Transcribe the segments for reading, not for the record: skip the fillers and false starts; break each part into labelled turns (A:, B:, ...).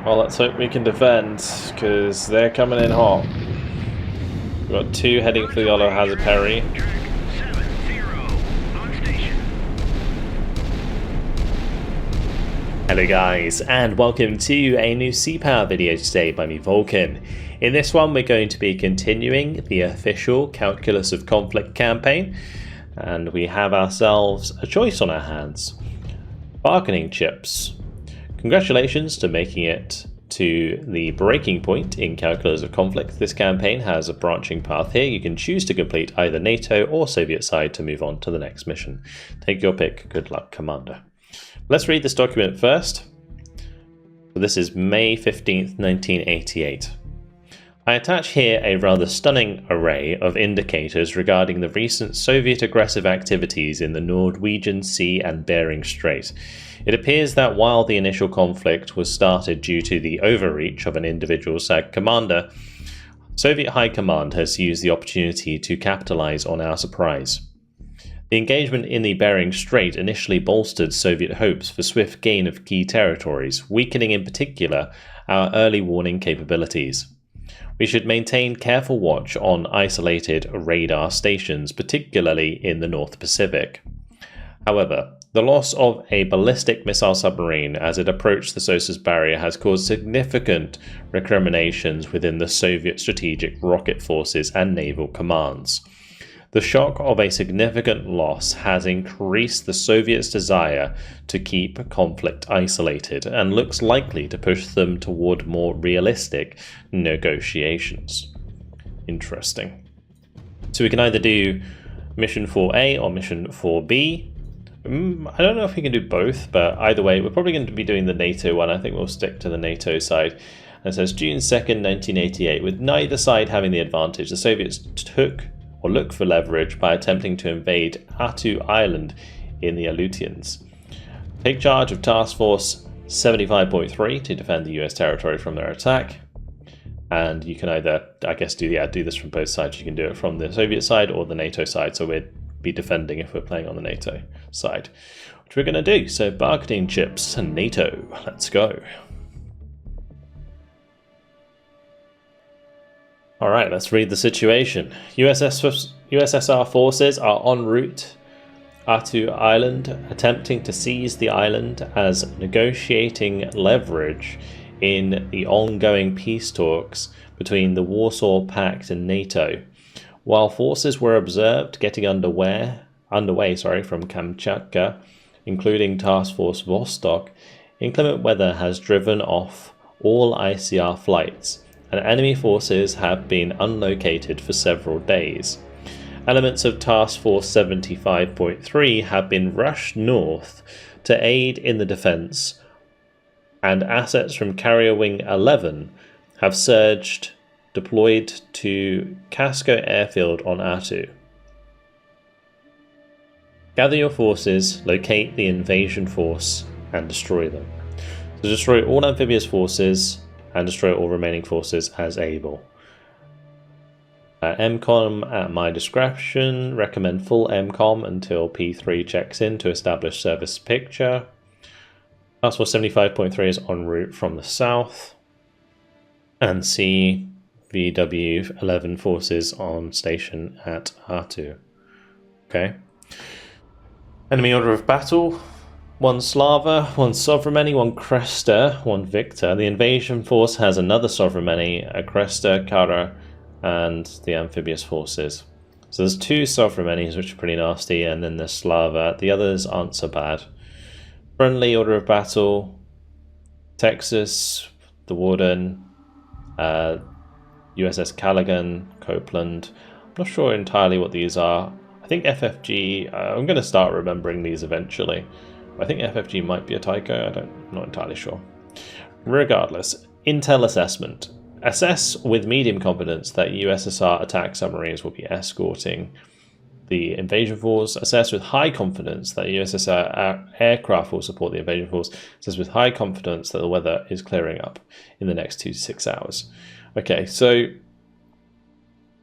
A: Well, let's hope we can defend, because they're coming in hot. We've got two heading for the Yellow Hazard Perry.
B: Hello guys, and welcome to a new Sea Power video today by me, Vulcan. In this one we're going to be continuing the official Calculus of Conflict campaign, and we have ourselves a choice on our hands. Bargaining chips. Congratulations to making it to the breaking point in Calculus of Conflict. This campaign has a branching path here. You can choose to complete either NATO or Soviet side to move on to the next mission. Take your pick. Good luck, Commander. Let's read this document first. So this is May 15th, 1988. I attach here a rather stunning array of indicators regarding the recent Soviet aggressive activities in the Norwegian Sea and Bering Strait. It appears that while the initial conflict was started due to the overreach of an individual SAG commander, Soviet High Command has used the opportunity to capitalize on our surprise. The engagement in the Bering Strait initially bolstered Soviet hopes for swift gain of key territories, weakening in particular our early warning capabilities. We should maintain careful watch on isolated radar stations, particularly in the North Pacific. However, the loss of a ballistic missile submarine as it approached the SOSUS barrier has caused significant recriminations within the Soviet strategic rocket forces and naval commands. The shock of a significant loss has increased the Soviets' desire to keep conflict isolated and looks likely to push them toward more realistic negotiations. Interesting. So we can either do Mission 4A or Mission 4B. I don't know if we can do both, but either way, we're probably going to be doing the NATO one. I think we'll stick to the NATO side. And it says June 2nd, 1988. With neither side having the advantage, the Soviets look for leverage by attempting to invade Atu Island in the Aleutians. Take charge of Task Force 75.3 to defend the US territory from their attack. And you can either, I guess, do this from both sides. You can do it from the Soviet side or the NATO side, so we'd be defending if we're playing on the NATO side, which we're going to do. So bargaining chips and NATO, let's go. Alright, let's read the situation. USSR forces are en route Atu Island, attempting to seize the island as negotiating leverage in the ongoing peace talks between the Warsaw Pact and NATO. While forces were observed getting underway from Kamchatka, including Task Force Vostok, inclement weather has driven off all ICR flights, and enemy forces have been unlocated for several days. Elements of Task Force 75.3 have been rushed north to aid in the defense, and assets from Carrier Wing 11 have surged, deployed to Casco Airfield on Atu. Gather your forces, locate the invasion force, and destroy them. So destroy all amphibious forces and destroy all remaining forces as able. MCOM at my discretion. Recommend full MCOM until P3 checks in to establish service picture. Task Force 75.3 is en route from the south. And CVW 11 forces on station at Atu. Okay. Enemy order of battle. 1 Slava, 1 Sovremeni, 1 Cresta, 1 Victor. The invasion force has another Sovremeni, a Cresta, Kara, and the amphibious forces. So there's 2 Sovremenis, which are pretty nasty, and then the Slava. The others aren't so bad. Friendly order of battle. Texas, the Warden, USS Callaghan, Copeland. I'm not sure entirely what these are. I think FFG, I'm going to start remembering these eventually. I think FFG might be a Tycho, I'm not entirely sure. Regardless, Intel assessment. Assess with medium confidence that USSR attack submarines will be escorting the invasion force. Assess with high confidence that USSR aircraft will support the invasion force. Assess with high confidence that the weather is clearing up in the next 2 to 6 hours. Okay, so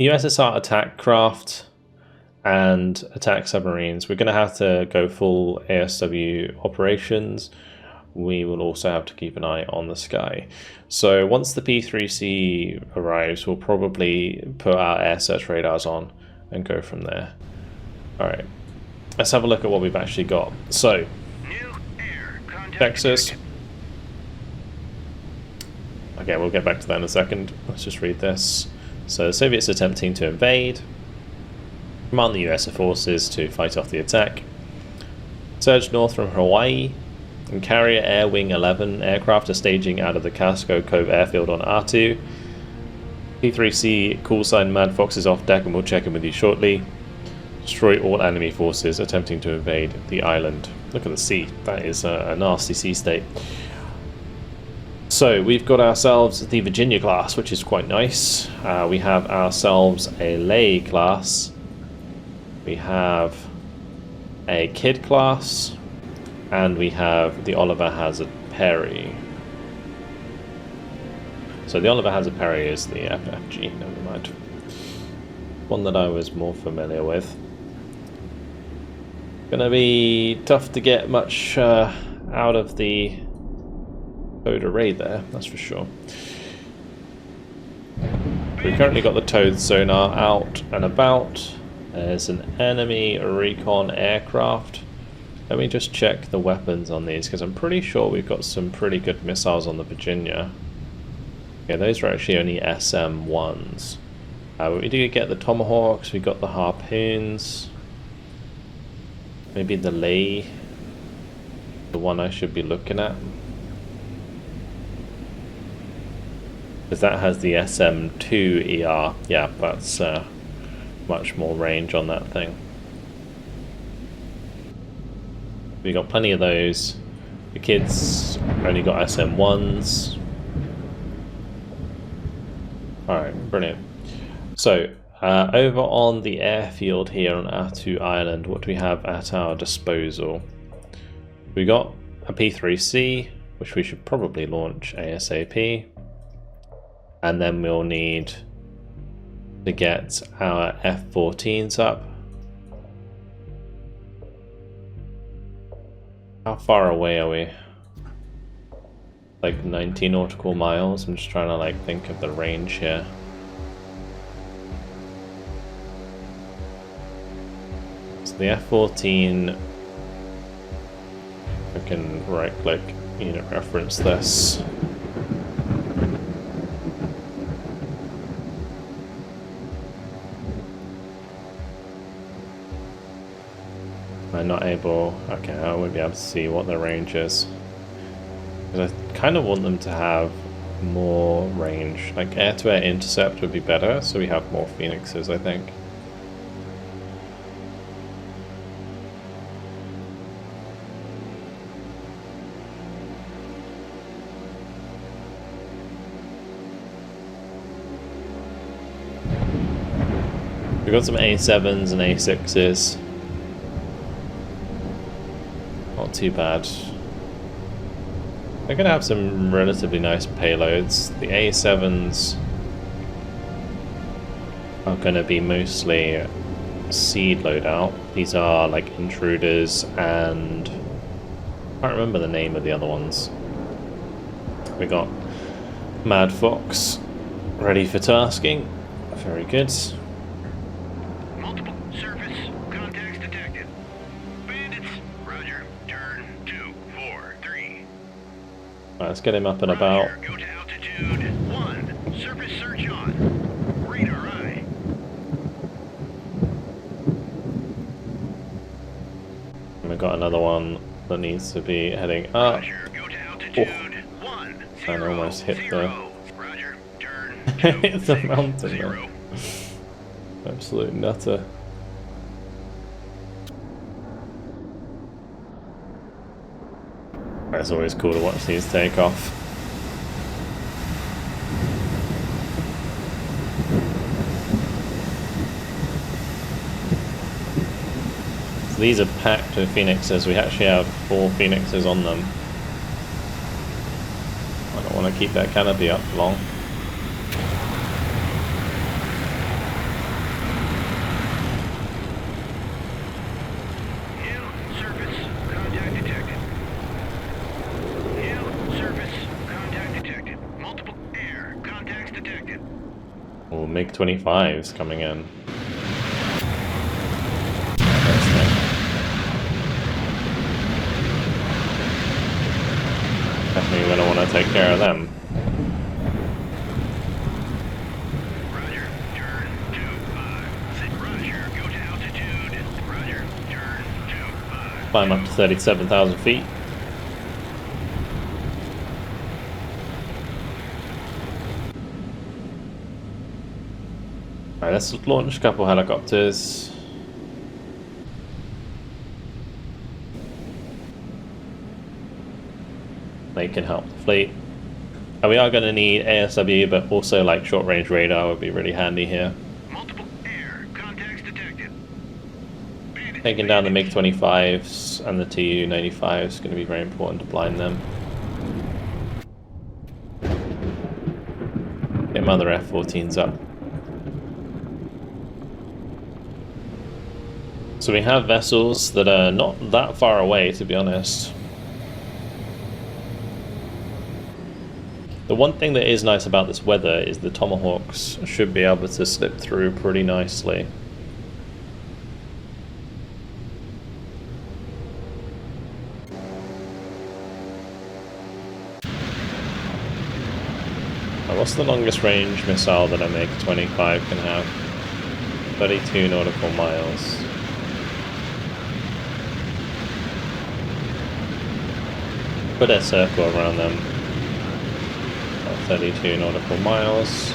B: USSR attack craft and attack submarines. We're going to have to go full ASW operations.
A: we will also have to keep an eye on the sky. So once the P3C arrives, we'll probably put our air search radars on and go from there. Alright, let's have a look at what we've actually got. So, Texas. Okay, we'll get back to that in a second. Let's just read this. So the Soviets attempting to invade. Command the US forces to fight off the attack. Surge north from Hawaii. And Carrier Air Wing 11 aircraft are staging out of the Casco Cove airfield on R2. P3C call sign Mad Fox is off deck and we'll check in with you shortly. Destroy all enemy forces attempting to invade the island. Look at the sea. That is a nasty sea state. So we've got ourselves the Virginia class, which is quite nice. We have ourselves a Lay class. We have a Kid class. And we have the Oliver Hazard Perry. So the Oliver Hazard Perry is the FFG, never mind. One that I was more familiar with. Gonna be tough to get much out of the towed array there, that's for sure. We've currently got the towed sonar out and about. There's an enemy recon aircraft. Let me just check the weapons on these, because I'm pretty sure we've got some pretty good missiles on the Virginia. Okay, those are actually only SM-1s. We do get the Tomahawks, we got the Harpoons. Maybe the Lay, the one I should be looking at. Because that has the SM-2 ER. Yeah, that's much more range on that thing. We got plenty of those. The kids only got SM-1s. Alright, brilliant. So, over on the airfield here on Attu Island, what do we have at our disposal? We got a P3C, which we should probably launch ASAP. And then we'll need to get our F-14s up. How far away are we? Like 90 nautical miles? I'm just trying to like think of the range here. So the F-14, I can right click, unit reference this. I'm not able, okay, I won't be able to see what the range is. Because I kind of want them to have more range. Like air-to-air intercept would be better, so we have more Phoenixes, I think. We've got some A7s and A6s. Not too bad. They're going to have some relatively nice payloads. The A7s are going to be mostly seed loadout. These are like intruders and I can't remember the name of the other ones. We got Mad Fox ready for tasking. Very good. Let's get him up and about.
C: Go to altitude 1. Surface search on. Radar eye.
A: And we've got another one that needs to be heading up.
C: Roger. Go to altitude 1.
A: And almost hit
C: Zero. Roger. Turn.
A: hit the mountain there. Absolute nutter. It's always cool to watch these take off. So these are packed with Phoenixes. We actually have 4 Phoenixes on them. I don't want to keep that canopy up long. Oh, MiG-25's coming in. Definitely gonna want to take care of them.
C: Roger, turn 25. Roger, go to altitude. Roger, turn 25.
A: Climb up to 37,000 feet. Alright, let's launch a couple helicopters. They can help the fleet. And we are going to need ASW, but also like short-range radar would be really handy here.
C: Multiple air contacts detected.
A: Taking down the MiG-25s and the Tu-95 is going to be very important to blind them. Get my other F-14s up. So we have vessels that are not that far away, to be honest. The one thing that is nice about this weather is the Tomahawks should be able to slip through pretty nicely. Now, what's the longest range missile that a MiG-25 can have? 32 nautical miles. Put a circle around them. 32 nautical miles.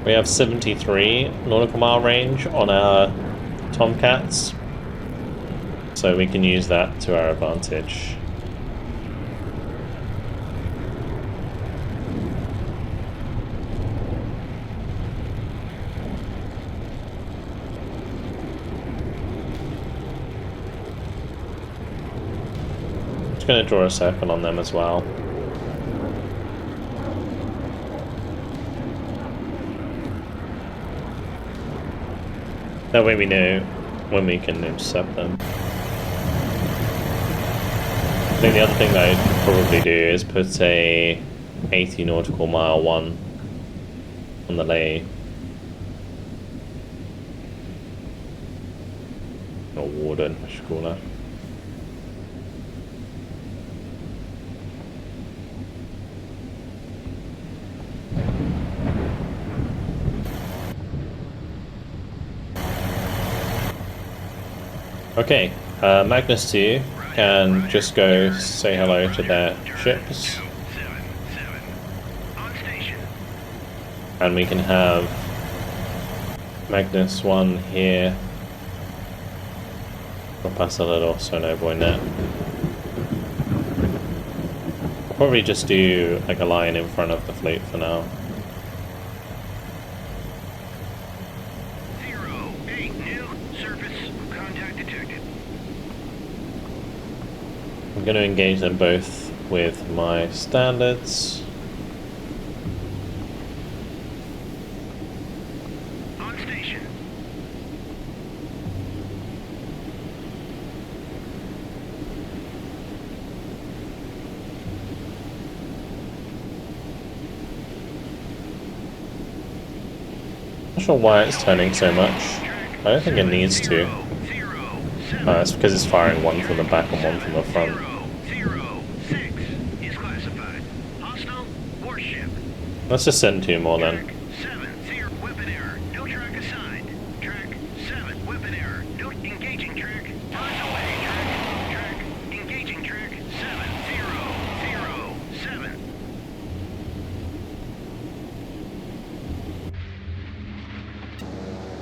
A: We have 73 nautical mile range on our Tomcats. So we can use that to our advantage. Just going to draw a circle on them as well. That way we know when we can intercept them. I think the other thing that I could probably do is put a 80 nautical mile one on the lay. Or warden, I should call that. Okay, Magnus 2 can just go say hello to their ships. And we can have Magnus 1 here. We'll pass a little sonobuoy net. I'll probably just do like a line in front of the fleet for now.
C: 08 new surface contact detected.
A: I'm going to engage them both with my standards.
C: On station.
A: Not sure why it's turning so much. I don't think it needs to. It's because it's firing one from the back and one from the front.
C: 06 is classified. Hostile warship.
A: Let's just send 2 more then.
C: Track 70 weapon error. No track assigned. Track 7 weapon error. No engaging track. Runs away. Track engaging track 7007.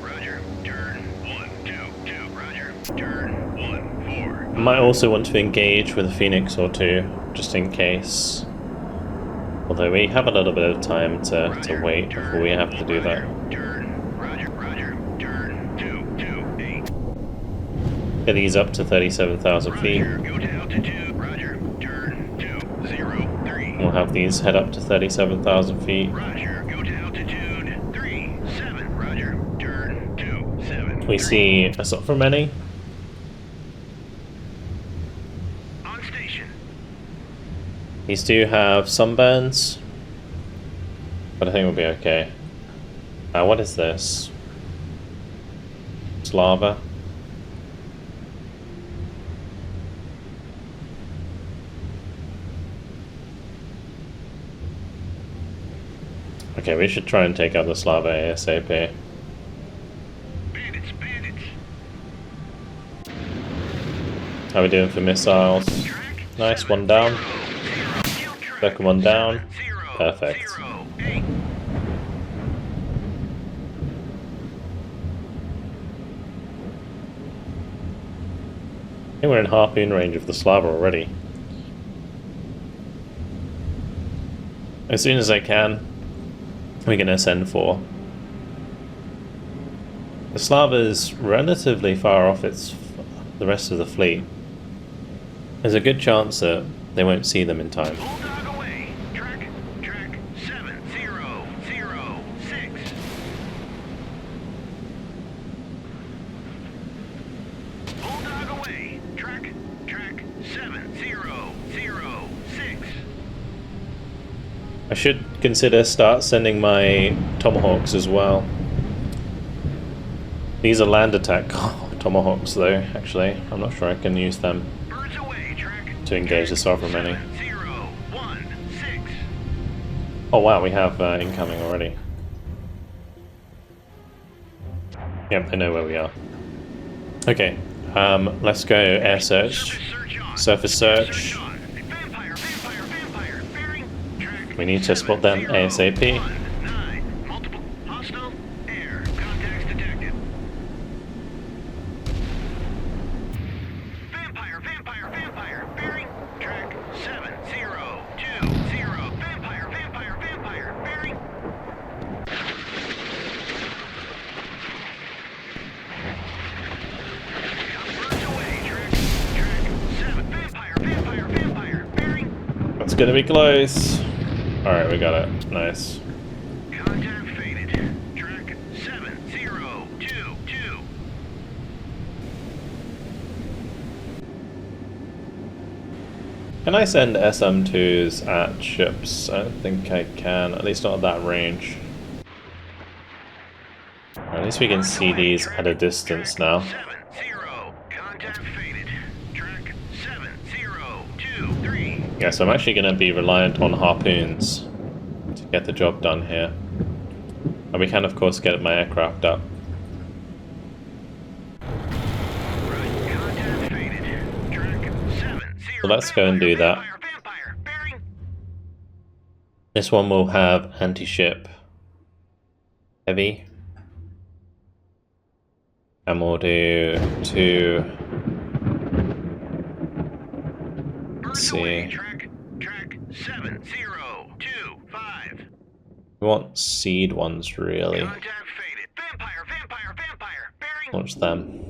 C: Roger. Turn 122. Roger. Turn 14.
A: I might also want to engage with a Phoenix or 2, just in case. Although we have a little bit of time to wait before we have to do that.
C: Turn. Roger. Turn 228.
A: Get these up to 37,000 feet.
C: Roger. Go to altitude. Roger.
A: we'll have these head up to 37,000 feet.
C: Roger, go to altitude 37, roger, turn 27.
A: We see assault from any.
C: On station.
A: These do have sunburns, but I think we'll be okay. What is this? It's lava. Okay, we should try and take out this lava ASAP.
C: Bandits, bandits.
A: How are we doing for missiles?
C: Track
A: Nice,
C: 7,
A: one down.
C: 0, 0. Kill track
A: Second one down.
C: 7, 0,
A: Perfect.
C: 0, 8.
A: I think we're in harpoon range of this lava already. As soon as I can, we're going to send 4. This lava is relatively far off the rest of the fleet. There's a good chance that they won't see them in time.
C: Bulldog away. Track 7, 0, 0, 6. Bulldog away. Track 7, 0, 0, 6.
A: I should consider start sending my Tomahawks as well. These are land attack Tomahawks though, actually. I'm not sure I can use them
C: Birds away. Track
A: to engage the sovereign many.
C: 0, 1, 6.
A: Oh wow, we have incoming already. Yep, I know where we are. Okay, let's go air search. Surface search.
C: On. Vampire, vampire, vampire. Bearing. Track
A: We need to spot them
C: 0,
A: ASAP.
C: 1, 9. Multiple hostile air contacts detected. Vampire, vampire, vampire. Bearing. Track 7, 0, 2, 0. Vampire, vampire, vampire. Bearing. Birds away. Track 7. Vampire, vampire, vampire. Bearing.
A: That's gonna be close. Alright, we got it. Nice.
C: Contact faded. Track 7, 0, 2, 2.
A: Can I send SM2s at ships? I don't think I can, at least not at that range. At least we can see these at a distance now.
C: 7, 0. Contact faded. Track 7, 0, 2, 3.
A: Yeah, so I'm actually going to be reliant on harpoons to get the job done here. And we can, of course, get my aircraft up.
C: Right. Contact faded. Track 7, 0.
A: So let's go and do that.
C: Vampire, vampire. Bearing.
A: This one will have anti-ship heavy. And we'll do 2. Let's
C: Birds away.
A: see.
C: Track 7, 0, 2, 5.
A: We want seed ones, really.
C: Contact faded. Vampire, vampire, vampire. Bearing.
A: Launch them.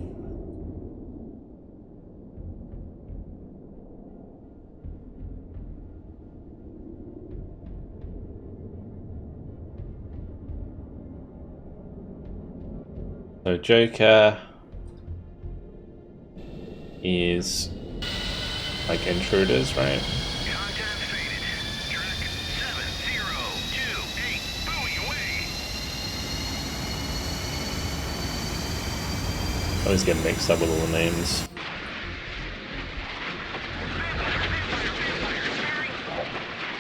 A: So Joker is like intruders, right?
C: Contact faded. Track 7, 0, 2, 8. Buoy away.
A: I always get mixed up with all the names.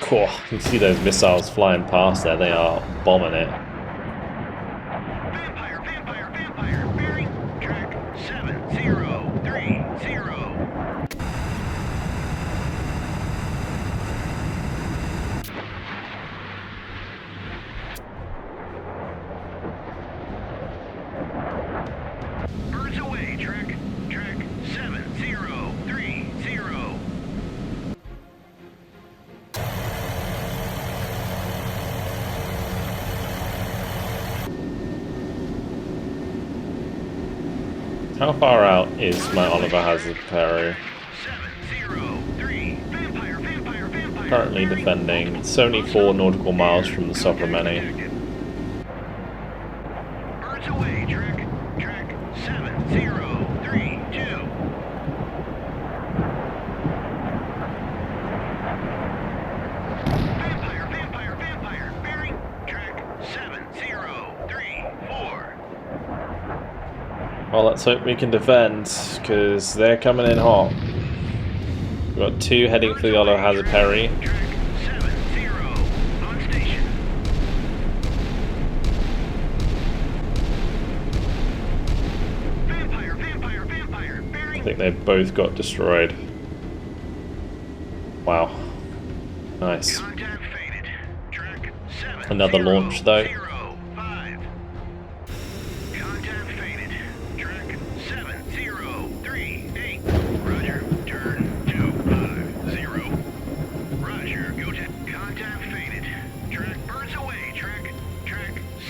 A: Cool. You can see those missiles flying past there. They are bombing it.
C: Vampire, vampire, vampire. Bearing. Track 7, 0, 3, 0. Birds away. Track 7, 0, 3, 0.
A: How far out is my Oliver Hazard Peru?
C: 7, 0, 3. Vampire, vampire, vampire.
A: currently defending 74 nautical miles from the Soprameni.
C: Birds away, track 7032. Vampire, bearing track 7034.
A: Well, let's hope we can defend, because they're coming in hot. We've got 2 heading for the Yellow Hazard Perry.
C: Track 70 on station. Vampire, bearing.
A: I think they both got destroyed. Wow. Nice.
C: Contact faded. Track 7005.
A: Another launch, though.
C: Contact faded. Track 7038. Roger. Turn 250. Roger. Go to contact faded. Track birds away. Track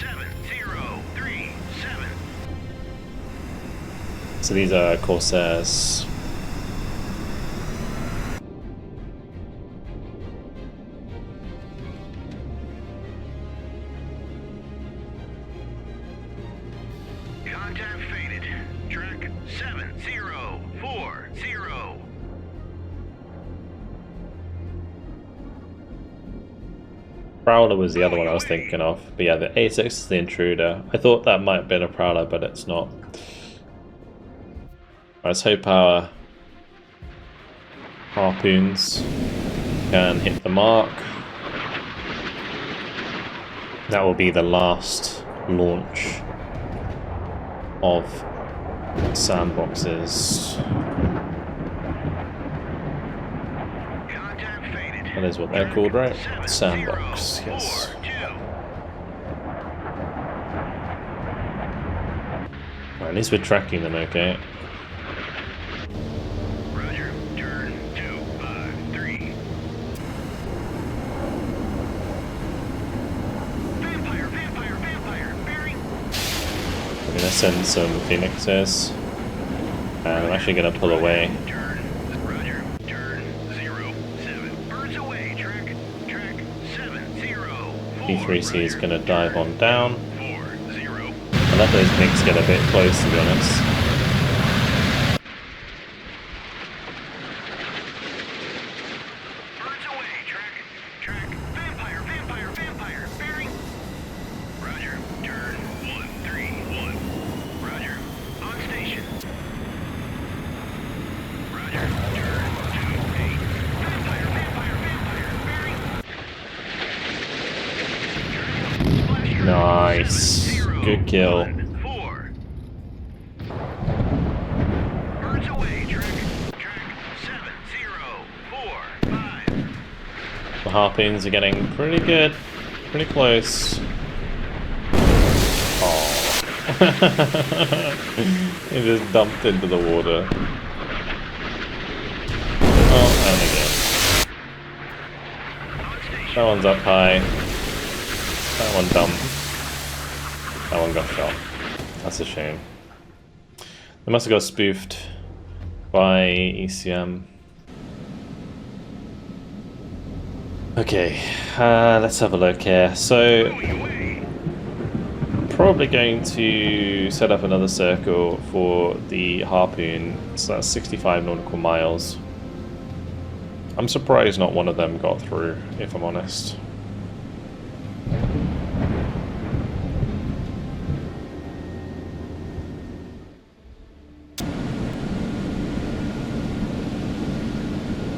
C: 7037.
A: So these are Corsairs.
C: Contact faded. Track 7040.
A: Prowler was the other one I was thinking of. But yeah, the A6 is the intruder. I thought that might have been a Prowler, but it's not. Let's hope our harpoons can hit the mark. That will be the last launch of sandboxes.
C: Contact faded.
A: That is what they're called, right? Sandbox, yes.
C: 7042.
A: Well, at least we're tracking them okay.
C: Roger. Turn 253. Vampire, bearing.
A: We're gonna send some Phoenixes. And I'm actually gonna pull away.
C: Turn. Roger. Turn 07. Birds away. Track 70.
A: P3C is gonna dive on down.
C: 40.
A: I let those things get a bit close, to be honest.
C: Birds away. Track. Vampire, bearing. Roger. Turn 131. Roger. On station. Roger. Turn 28. Vampire, bearing. Splash your
A: Nice. Good kill.
C: 4. Birds away. Track 7045.
A: The harpoons are getting pretty good. Pretty close. Oh. It just dumped into the water. Oh, and again. That one's up high. That one dumped. That one got shot. That's a shame. They must have got spoofed by ECM. Okay, let's have a look here. So, probably going to set up another circle for the harpoon. So that's 65 nautical miles. I'm surprised not one of them got through, if I'm honest.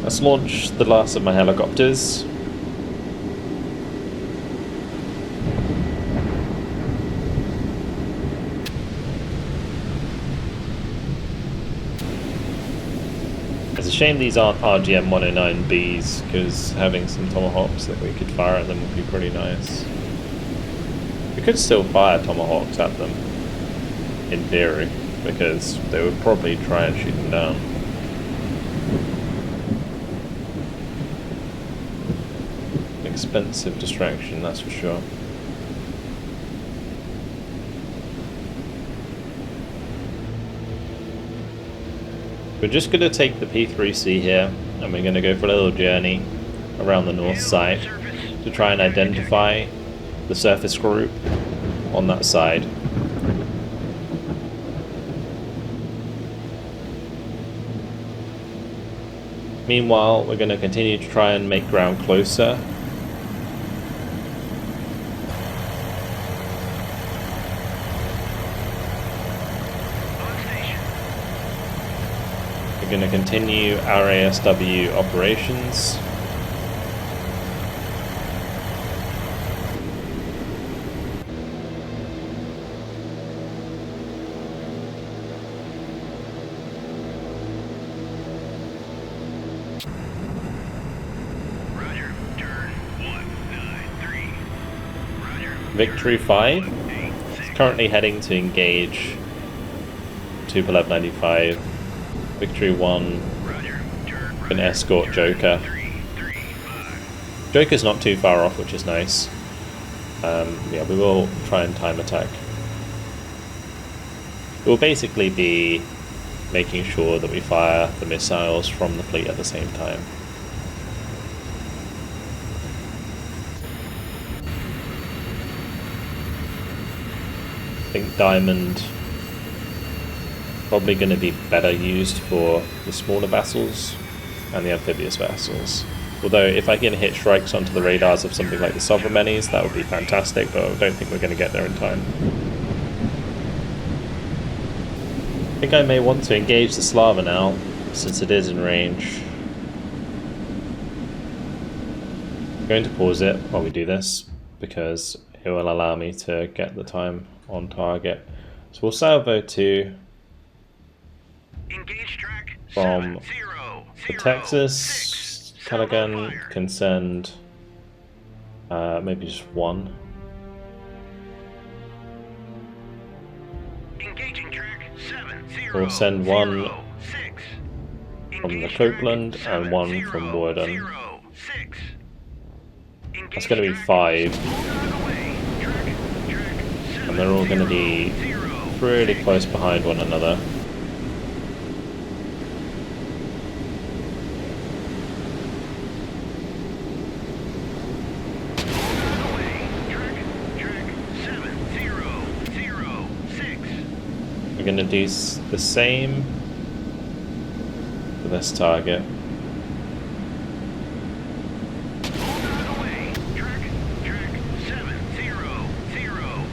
A: Let's launch the last of my helicopters. It's a shame these aren't RGM 109Bs, because having some Tomahawks that we could fire at them would be pretty nice. We could still fire Tomahawks at them, in theory, because they would probably try and shoot them down. Expensive distraction, that's for sure. We're just going to take the P3C here, and we're going to go for a little journey. around the north side to try and identify the surface group on that side. Meanwhile, we're going to continue to try and make ground closer. We're going to continue our ASW operations. Victory 5 is currently heading to engage 21195. Victory 1 can escort Joker. Joker's not too far off, which is nice. Yeah, we will try and time attack. It will basically be making sure that we fire the missiles from the fleet at the same time. I think Diamond probably going to be better used for the smaller vessels and the amphibious vessels. Although if I can hit strikes onto the radars of something like the Sovereign Minis, that would be fantastic, but I don't think we're going to get there in time. I think I may want to engage the Slava now, since it is in range. I'm going to pause it while we do this, because it will allow me to get the time on target. So we'll salvo 2 from the Texas. Callaghan can send maybe just 1. We'll send 1 from the Copeland and 1 from Worden. That's going to be 5. And they're all going to be pretty close behind one another. We're going to do the same for this target.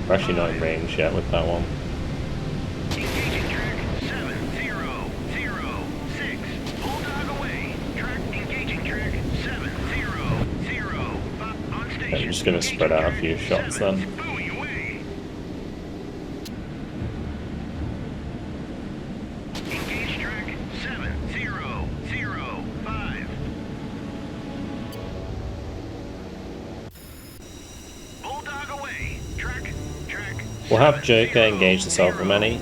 A: We're actually not in range yet with that one.
C: Engaging track 7006. Bulldog away. Track engaging track 700. On station.
A: I'm just going to spread out a few shots then.
C: Buoy away. Engage track 7005. Bulldog away. Track.
A: We'll have Joker engage the Sovereign Mini.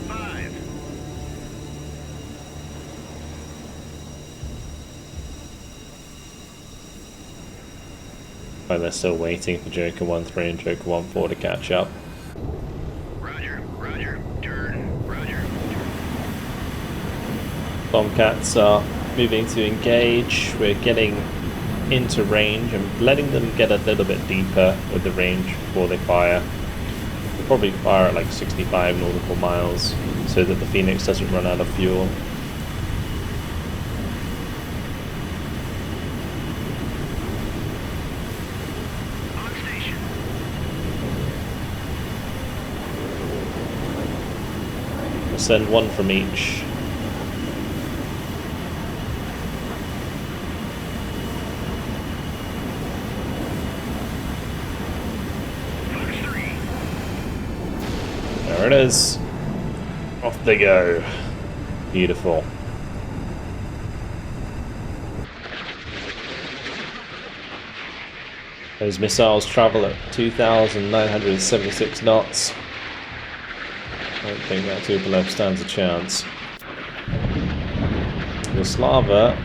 A: While they're still waiting for Joker 1-3 and Joker 1-4 to catch up.
C: Roger, turn, roger.
A: Tomcats are moving to engage. We're getting into range and letting them get a little bit deeper with the range before they fire. They'll probably fire at like 65 nautical miles so that the Phoenix doesn't run out of fuel.
C: On station.
A: We'll send 1 from each. There it is. Off they go. Beautiful. Those missiles travel at 2,976 knots. I don't think that Tupolev stands a chance. The Slava,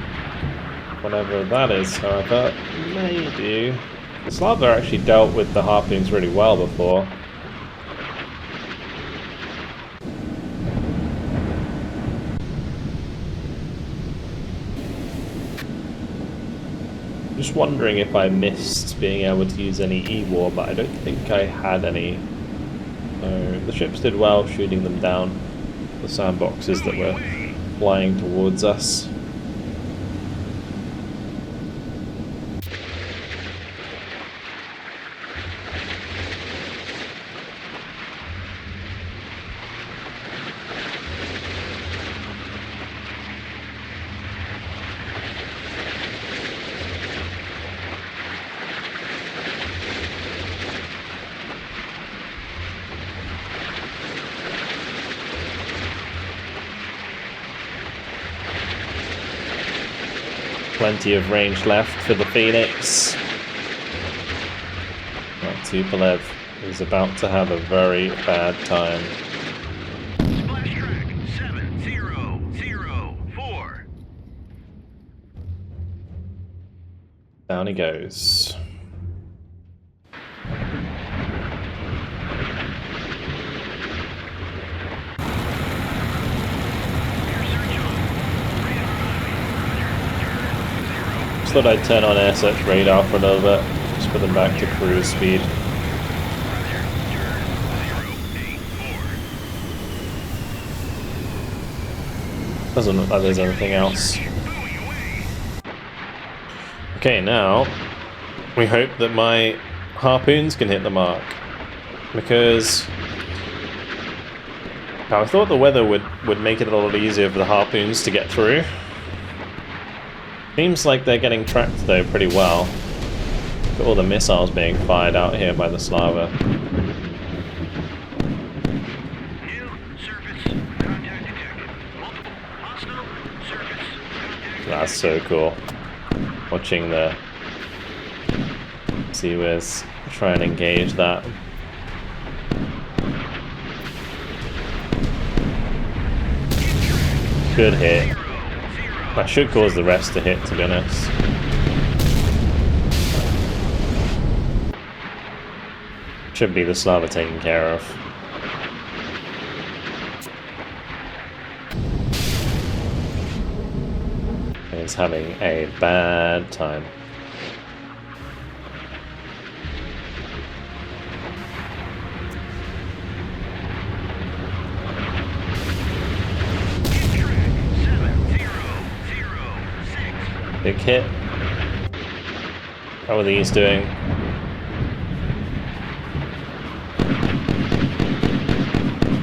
A: whatever that is, however, may do. The Slava actually dealt with the Harpoons really well before. Just wondering if I missed being able to use any E-War, but I don't think I had any. So the ships did well shooting them down, the sandboxes that were flying towards us. Plenty of range left for the Phoenix. But Tupolev is about to have a very bad time.
C: Splash track 7004.
A: Down he goes. Thought I'd turn on air search radar for a little bit, just put them back to cruise speed. Doesn't look like there's anything else. Okay, now we hope that my harpoons can hit the mark, because I thought the weather would make it a lot easier for the harpoons to get through. Seems like they're getting tracked though pretty well. Look at all the missiles being fired out here by the Slava.
C: New surface contact detected. Multiple hostile surface contact.
A: That's so cool. Watching the Seaways try and engage that. Good hit. That should cause the rest to hit, to be honest. Should be the Slava taken care of. He's having a bad time. Big hit. How are these doing?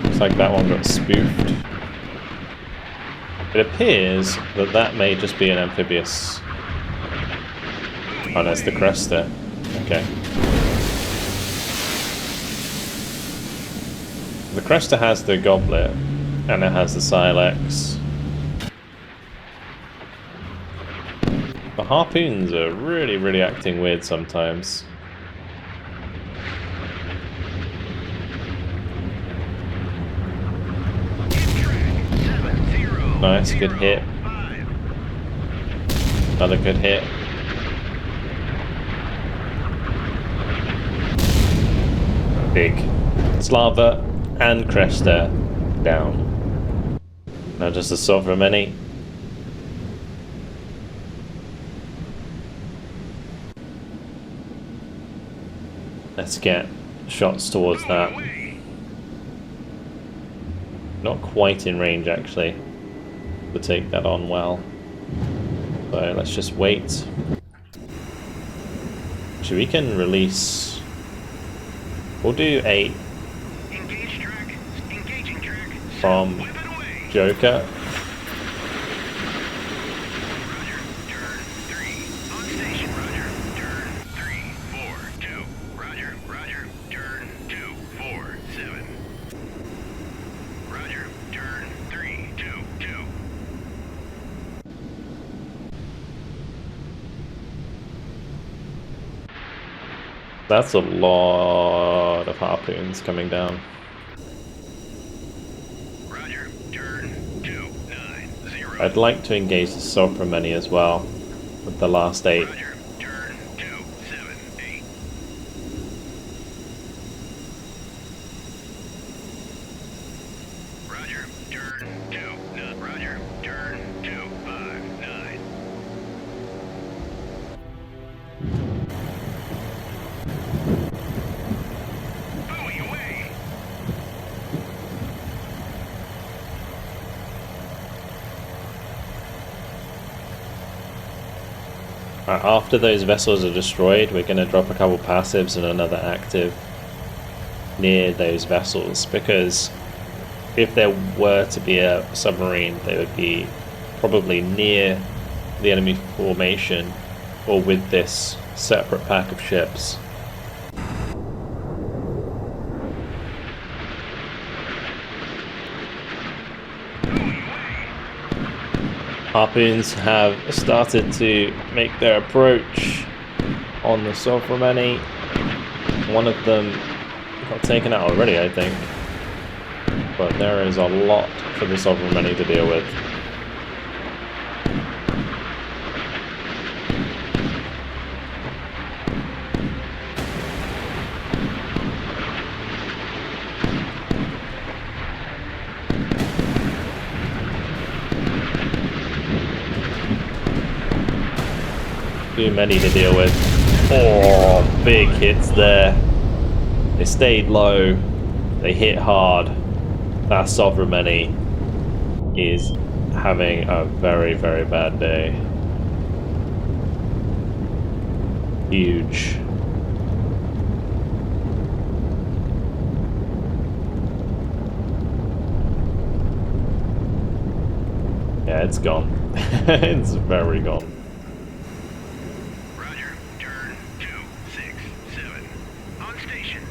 A: Looks like that one got spoofed. It appears that that may just be an amphibious. Oh no, it's the Cresta. Okay. The Cresta has the Goblet, and it has the Silex. The harpoons are really acting weird sometimes. Nice, good hit. Another good hit. Big. Slava and Cresta down. Now just a Sovereign. Let's get shots towards that. Not quite in range actually to take that on well. So let's just wait. Actually, we can release. We'll do 8 from Joker. That's a lot of harpoons coming down.
C: Roger, turn 290.
A: I'd like to engage the Sovereign as well with the last 8.
C: Roger, turn 278. Roger, turn 29. Roger, turn 259.
A: After those vessels are destroyed, we're going to drop a couple passives and another active near those vessels, because if there were to be a submarine, they would be probably near the enemy formation or with this separate pack of ships. Harpoons have started to make their approach on the Sovereign. One of them got taken out already, I think. But there is a lot for the Sovereign to deal with. Too many to deal with. Oh, big hits there. They stayed low. They hit hard. That Sovereign is having a very, very bad day. Huge. Yeah, it's gone. It's very gone.
C: Roger. Turn 267. On station.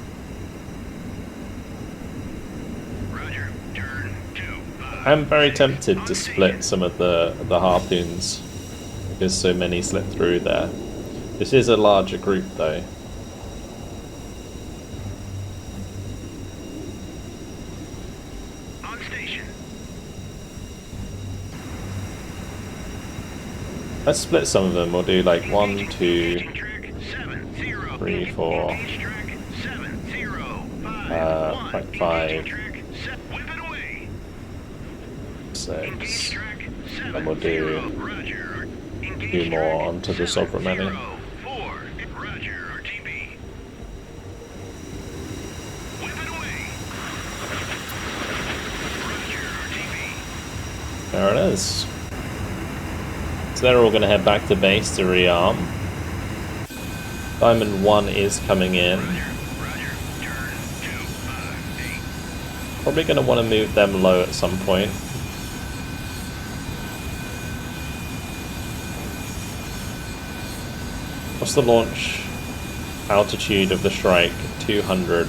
C: Roger. Turn 25.
A: I'm very tempted to split some of the harpoons because so many slipped through there. This is a larger group though.
C: On station.
A: Let's split some of them. We'll do like 1, 2,
C: Engaging track 70.
A: 3, 4,
C: Engage track 70. 5.
A: like 5,
C: Track whip it away.
A: 6.
C: Track
A: And we'll do
C: Roger.
A: two more onto the Sovereign.
C: 4. Roger. RTB. Whip it away. Roger. RTB.
A: There it is. So they're all going to head back to base to rearm. Diamond 1 is coming in.
C: Roger. Turn 258.
A: Probably going to want to move them low at some point. What's the launch altitude of the strike? 200.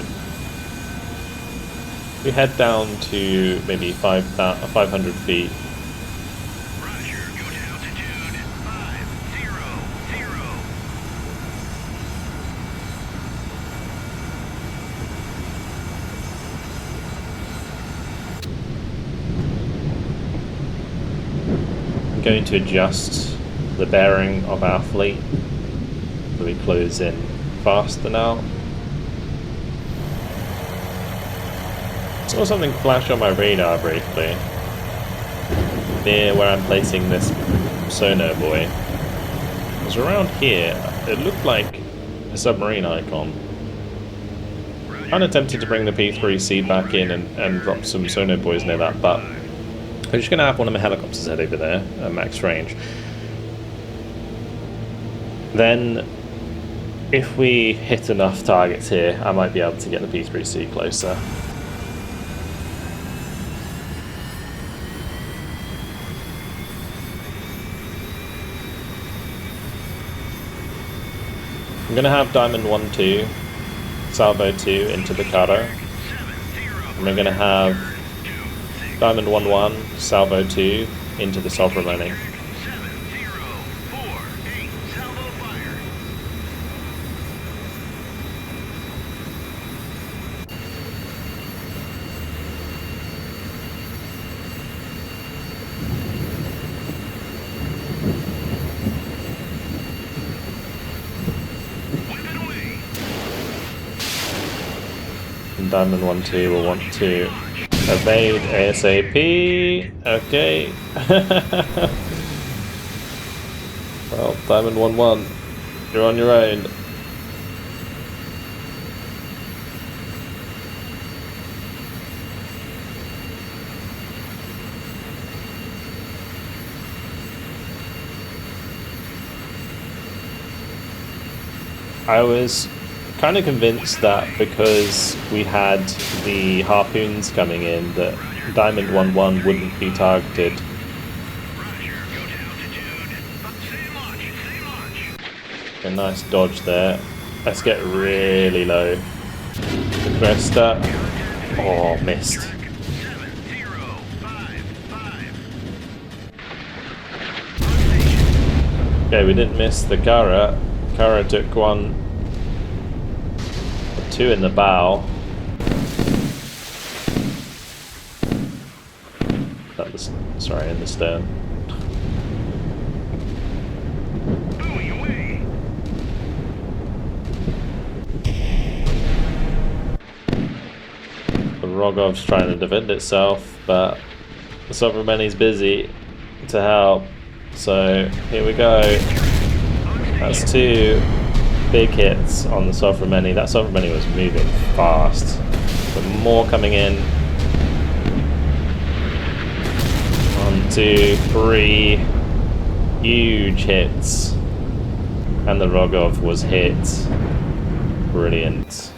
A: We head down to maybe 500 feet.
C: Roger. Go to altitude 500.
A: I'm going to adjust the bearing of our fleet so we close in faster now. Saw something flash on my radar briefly near where I'm placing this sonar buoy. It was around here. It looked like a submarine icon. Kind of tempted to bring the P3C back in and drop some sonar buoys near that, but I'm just going to have one of my helicopters head over there at max range. Then, if we hit enough targets here, I might be able to get the P3C closer. I'm going to have Diamond 1, 2, Salvo 2 into the cutter. And we're going to have Diamond 1, 1, Salvo 2 into the Sovereign.
C: 7048. Salvo fire. Whip it away.
A: And Diamond 1, 2 will want to evade ASAP. Okay. Well, Diamond 1, 1, you're on your own. I was kind of convinced that because we had the harpoons coming in that Diamond 1-1 wouldn't be targeted. A nice dodge there. Let's get really low. The Cresta. Oh, missed. Okay, we didn't miss the Kara. Kara took 1 or 2 in the bow. That was, sorry, in the stern. The Rogov's trying to defend itself, but the Sovereign's busy to help. So here we go. That's 2 big hits on the Sovereign. That Sovereign was moving fast. But more coming in. 1, 2, 3. Huge hits. And the Rogov was hit. Brilliant.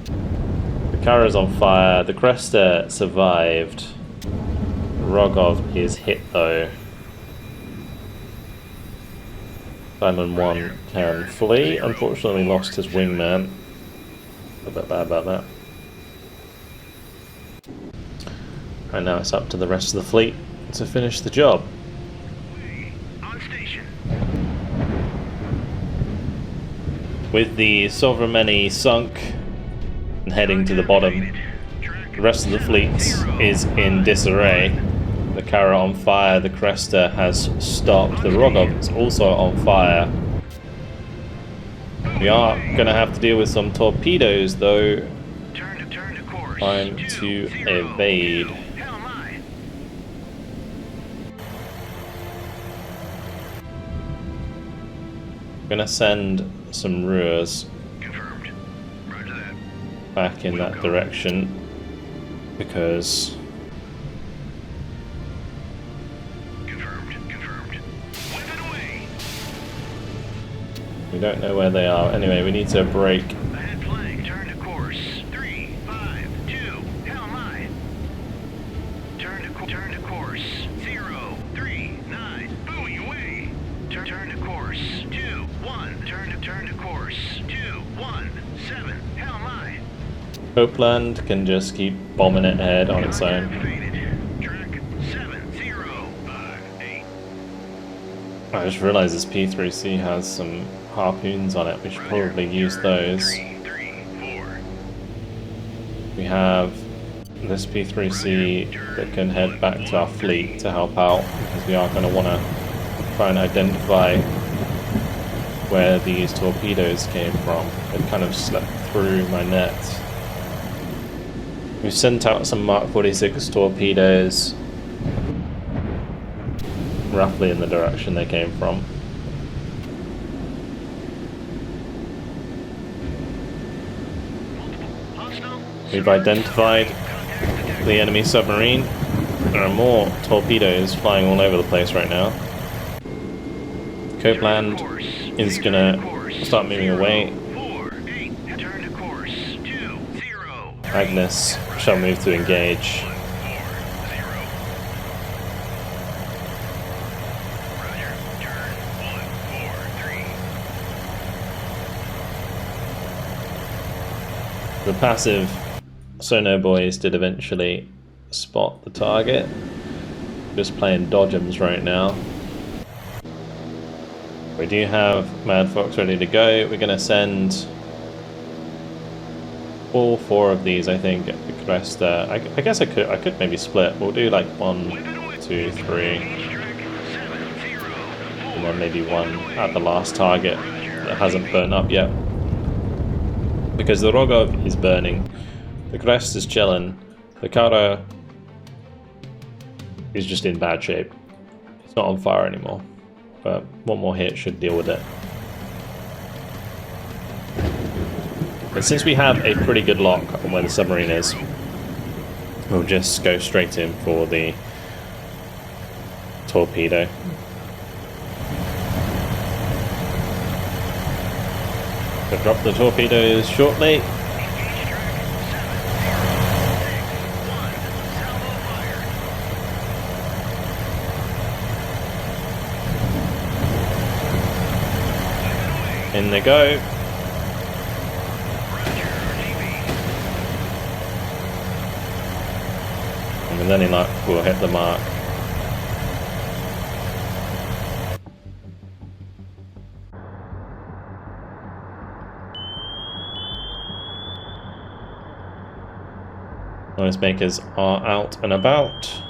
A: The Kara's on fire. The Cresta survived. Rogov is hit though. Diamond 1 can flee. Unfortunately lost his wingman. A bit bad about that. Right now it's up to the rest of the fleet to finish the job.
C: On station.
A: With the Sovereign sunk and heading to the bottom, the rest of the fleet is in disarray. The Kara on fire, the Cresta has stopped, the Rogov is also on fire. We are going to have to deal with some torpedoes though, trying to evade. I'm going to send some Ruers back in that direction because we don't know where they are. Anyway, we need to break.
C: Ahead flank, turn to course. 3, 5, 2, hell mine. Turn to course. 0, 3, 9, buoy away. Turn to course. 2, 1, turn to course. 2, 1, 7, hell mine.
A: Copeland can just keep bombing it ahead on its own.
C: Track 7, 0, 5, 8.
A: I just realised this P3C has some harpoons on it. We should probably use those.
C: 3, 4.
A: We have this P3C that can head back to our fleet to help out because we are going to want to try and identify where these torpedoes came from. It kind of slipped through my net. We've sent out some Mark 46 torpedoes roughly in the direction they came from. We've identified the enemy submarine. There are more torpedoes flying all over the place right now. Copeland is gonna start moving away. Agnes shall move to engage. The passive Sono boys did eventually spot the target. Just playing dodgems right now. We do have Mad Fox ready to go. We're gonna send all 4 of these, I think, at the Cresta. I guess I could maybe split. We'll do like 1, 2, 3, and then maybe 1 at the last target that hasn't burnt up yet. Because the Rogov is burning, the Crest is chilling, the Kara is just in bad shape. It's not on fire anymore, but 1 more hit should deal with it. But since we have a pretty good lock on where the submarine is, we'll just go straight in for the torpedo. We'll drop the torpedoes shortly.
C: Engage track 70661. Salvo fire.
A: In they go.
C: Roger, RTB.
A: And with any luck, we'll hit the mark. Noisemakers are out and about.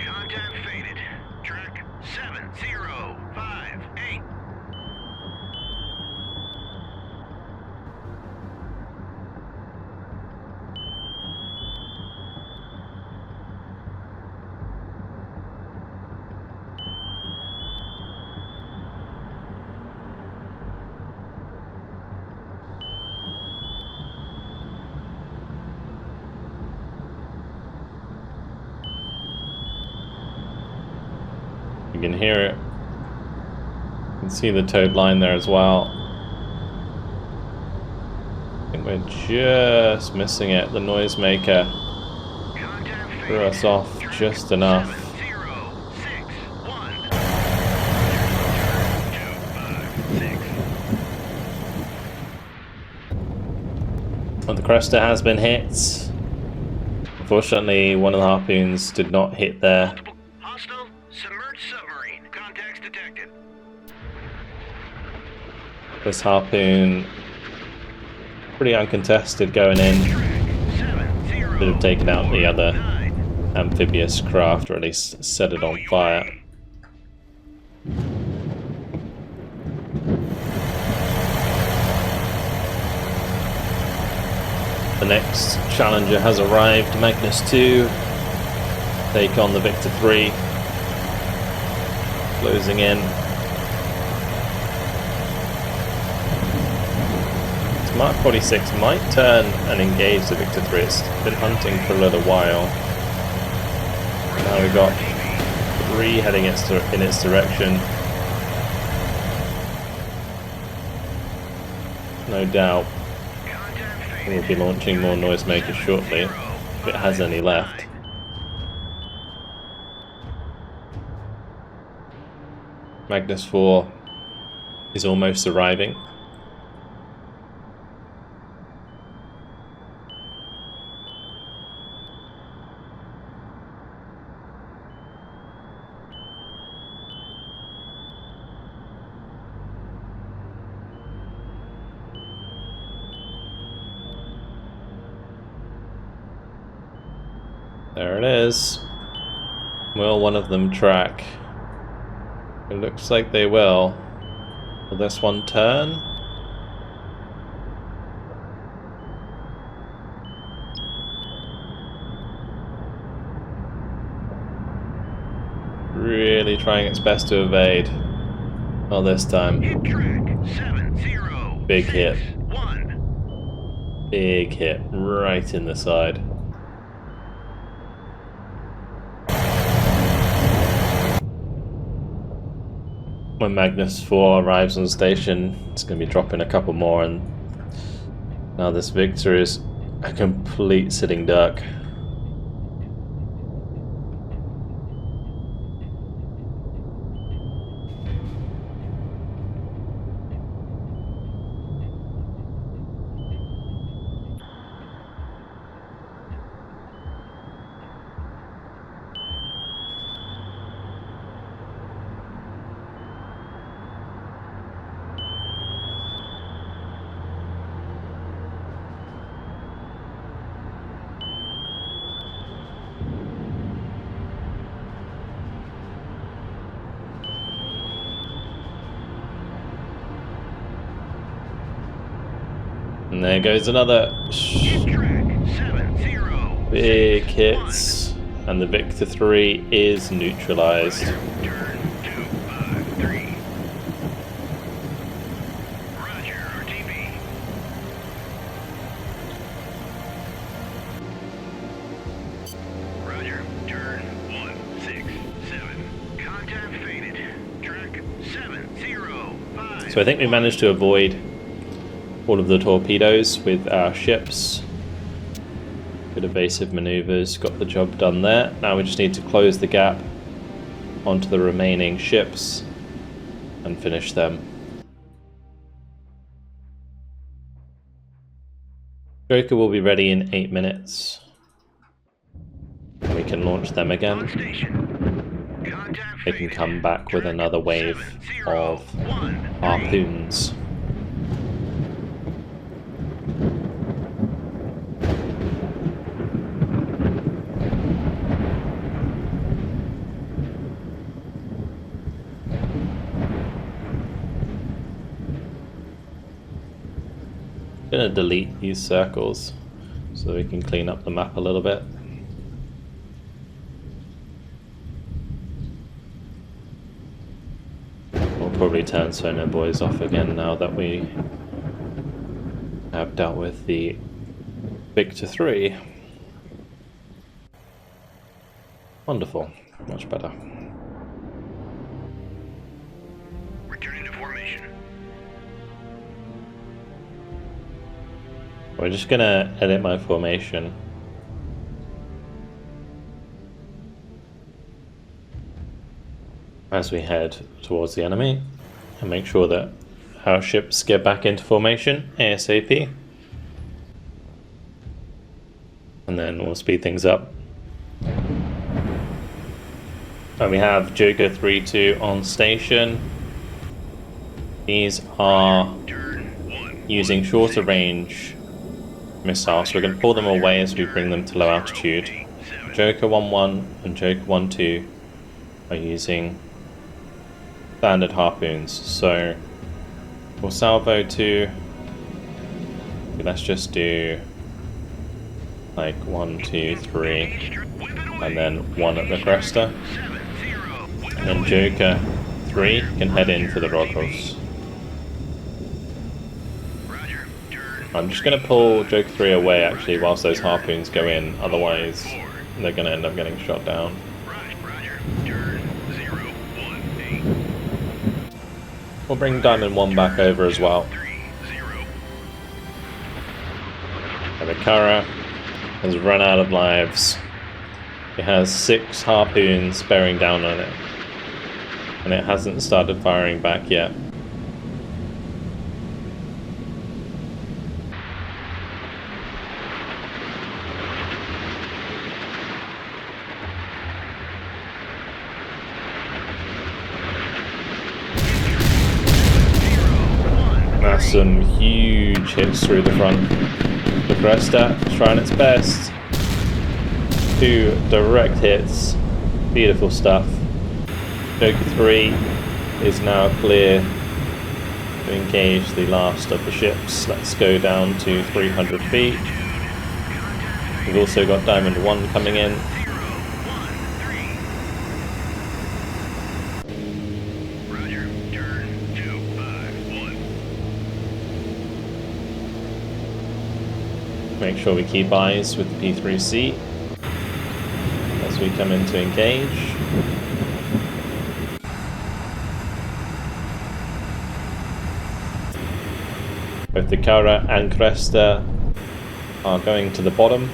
C: Contact faded. Track 7058.
A: You can hear it. You can see the towed line there as well. I think we're just missing it. The noisemaker
C: Contact faded.
A: threw us off
C: Track
A: just enough.
C: 7061. 256.
A: Well, the Cresta has been hit. Unfortunately, one of the harpoons did not hit there.
C: Hostile submerged submarine. Contacts detected.
A: This harpoon, pretty uncontested going in.
C: Track 7059.
A: Could have taken out the other amphibious craft, or at least set it on fire. The next challenger has arrived, Magnus 2. Take on the Victor 3. Closing in. This Mark 46 might turn and engage the Victor 3. It's been hunting for a little while. Now we've got 3 heading in its direction. No doubt we'll be launching more noisemakers shortly, if it has any left. Magnus 4 is almost arriving. There it is. Will one of them track? It looks like they will. Will this one turn? Really trying its best to evade. Not this time.
C: Hit track 7061.
A: Big hit. Big hit right in the side. When Magnus 4 arrives on station, it's going to be dropping a couple more, and now this Victor is a complete sitting duck. And there goes another. Big hits. And the Victor 3 is neutralized.
C: Turn 253. Roger, RTB. Roger, turn 167.
A: So I think we managed to avoid all of the torpedoes with our ships. Good evasive maneuvers, got the job done there. Now we just need to close the gap onto the remaining ships and finish them. Joker will be ready in 8 minutes. We can launch them again. They can come back with another wave of harpoons. I'm going to delete these circles so we can clean up the map a little bit. We'll probably turn Sonar Boys off again now that we have dealt with the Victor 3. Wonderful, much better.
C: Returning to formation.
A: We're just gonna edit my formation. As we head towards the enemy, and make sure that our ships get back into formation ASAP. And then we'll speed things up. And we have Joker 3-2 on station. These are using shorter range missiles, so we're going to pull them away as we bring them to low altitude. Joker 1-1 and Joker 1-2 are using standard harpoons, so we'll salvo 2. Let's just do like 1, 2, 3, and then 1 at the Cresta. And then Joker 3 can head in for the Roggles. I'm just going to pull Joker 3 away actually whilst those harpoons go in, otherwise they're going to end up getting shot down. We'll bring Diamond 1 back over as well. And the Kara has run out of lives. It has 6 harpoons bearing down on it, and it hasn't started firing back yet. That's some huge hits through the front. The Cresta is trying its best. 2 direct hits. Beautiful stuff. Joker 3 is now clear to engage the last of the ships. Let's go down to 300 feet. We've also got Diamond 1 coming in. Make sure we keep eyes with the P3C as we come in to engage. Both the Kara and Cresta are going to the bottom.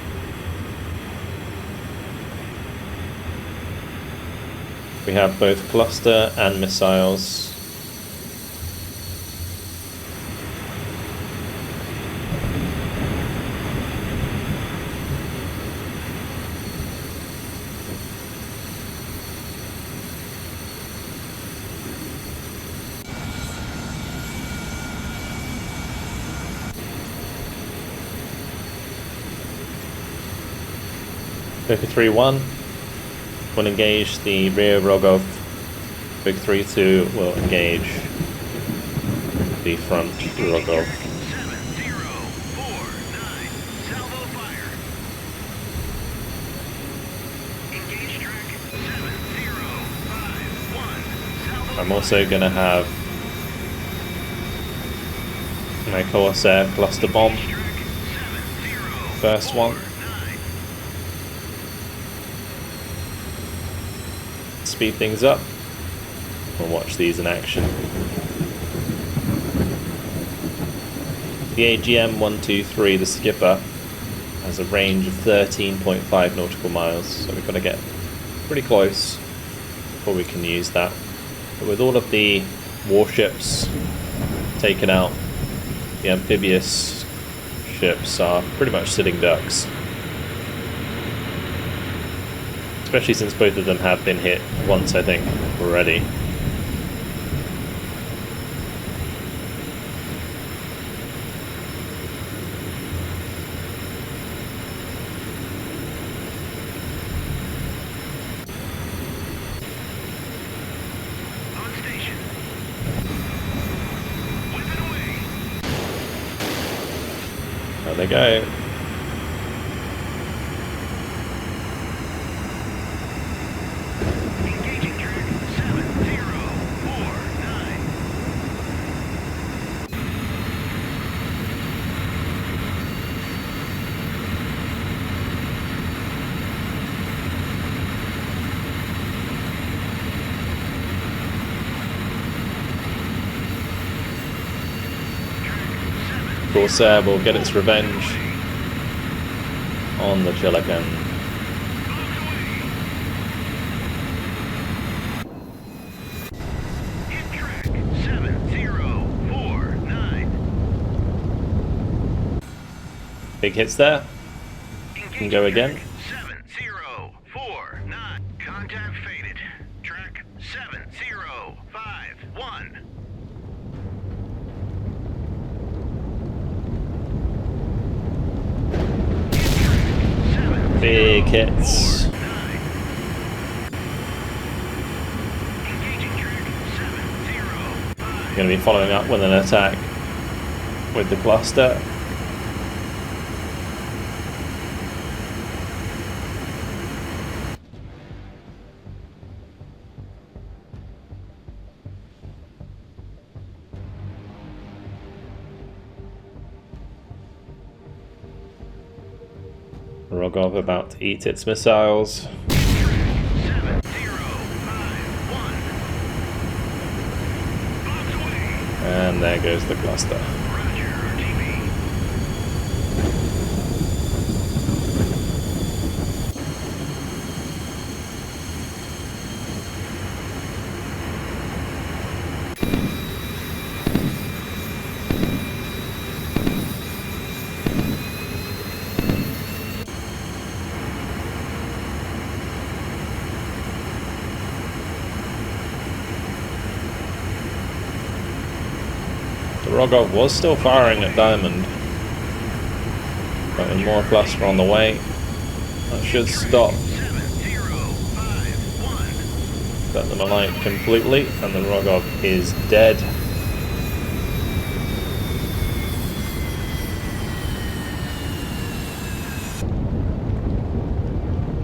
A: We have both cluster and missiles. Joker 3-1 will engage the rear Rogov. Joker 3-2 will engage the front Rogov. I'm also going to have my Corsair cluster bomb. First one. Speed things up. We'll watch these in action. The AGM-123, the skipper, has a range of 13.5 nautical miles, so we've got to get pretty close before we can use that. But with all of the warships taken out, the amphibious ships are pretty much sitting ducks. Especially since both of them have been hit once, I think, already.
C: On station. Whip it away.
A: There they go.
C: Engaging track 7049.
A: Corsair will get its revenge on the Chilican.
C: Hit track 7049.
A: Big hits there. Can go again.
C: 7049. Contact faded. Track 7051.
A: Big hits.
C: Engaging track 705.
A: Going to be following up with an attack with the cluster. Rogov about to eat its missiles.
C: 7051. Bombs away.
A: And there goes the cluster.
C: Roger, RTB.
A: The Rogov was still firing at Diamond, but with more cluster on the way, that should stop.
C: 7051.
A: Set them alight completely, and the Rogov is dead.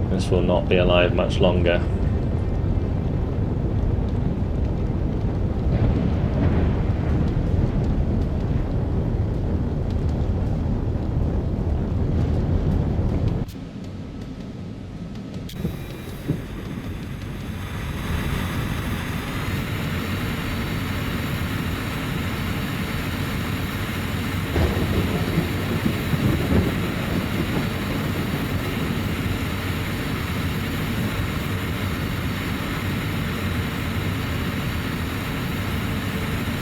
A: This will not be alive much longer.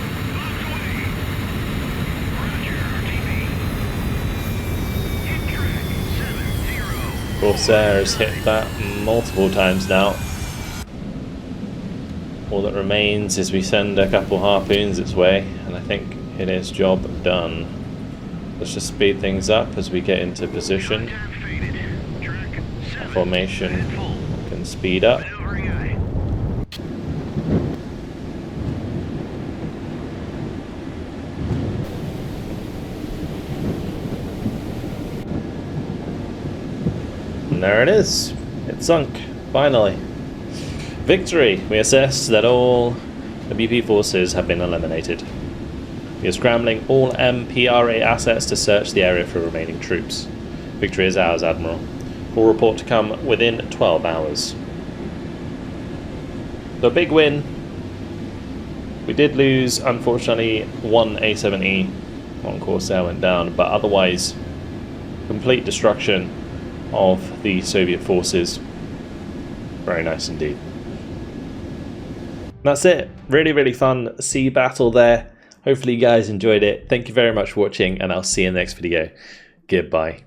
C: Bombs away. Roger, RTB. Hit track 70.
A: Corsair has hit that multiple times now. All that remains is we send a couple harpoons its way, and I think it is job done. Let's just speed things up as we get into position.
C: Contact faded. Track 7.
A: Formation
C: Full.
A: can speed up.
C: Maneuvering aye.
A: And there it is. It sunk, finally. Victory! We assess that all the BP forces have been eliminated. We are scrambling all MPRA assets to search the area for remaining troops. Victory is ours, Admiral. Full report to come within 12 hours. So, big win. We did lose, unfortunately, one A7E One Corsair went down, but otherwise complete destruction of the Soviet forces. Very nice indeed. That's it. Really, really fun sea battle there. Hopefully you guys enjoyed it. Thank you very much for watching, and I'll see you in the next video. Goodbye.